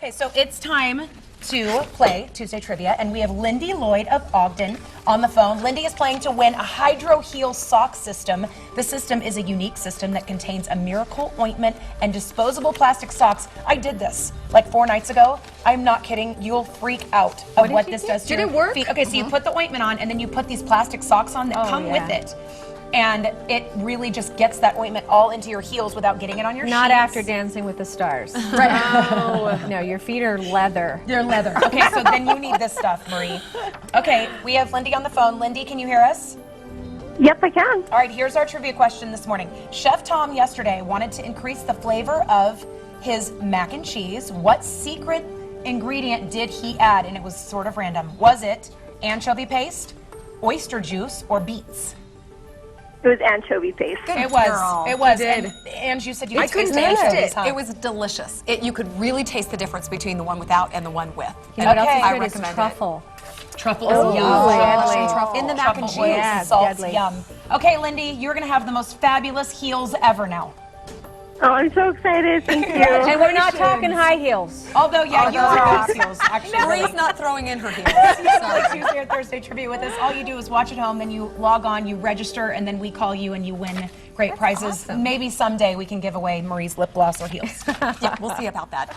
Okay, so it's time to play Tuesday Trivia, and we have Lindy Lloyd of Ogden on the phone. Lindy is playing to win a Hydroheel Sock System. The system is a unique system that contains a miracle ointment and disposable plastic socks. I did this like 4 nights ago. I'm not kidding. You'll freak out of what this does to your feet. Did it work? Okay, so you put the ointment on, and then you put these plastic socks on that come with it. And it really just gets that ointment all into your heels without getting it on your shoes. Not after Dancing with the Stars. Right. Oh. No, your feet are leather. They're leather. Okay, so then you need this stuff, Marie. Okay, we have Lindy on the phone. Lindy, can you hear us? Yep, I can. All right, here's our trivia question this morning. Chef Tom yesterday wanted to increase the flavor of his mac and cheese. What secret ingredient did he add? And it was sort of random. Was it anchovy paste, oyster juice, or beets? It was anchovy paste. It was. Girl. It was. You did. And you said you I couldn't taste anchovies, it. huh? It was delicious. You could really taste the difference between the one without and the one with. You know what else is I good? It's recommend truffle. Truffle Oh, is yum. deadly. Truffle. In the mac and cheese. Yeah, Salt's deadly. yum. Okay, Lindy, you're going to have the most fabulous heels ever now. Oh, I'm so excited. Thank you. And we're not talking high heels. Although, yeah, you are those heels, actually. Marie's not throwing in her heels. Like Tuesday or Thursday trivia with us. All you do is watch at home, then you log on, you register, and then we call you and you win great prizes. Awesome. Maybe someday we can give away Marie's lip gloss or heels. Yeah, we'll see about that.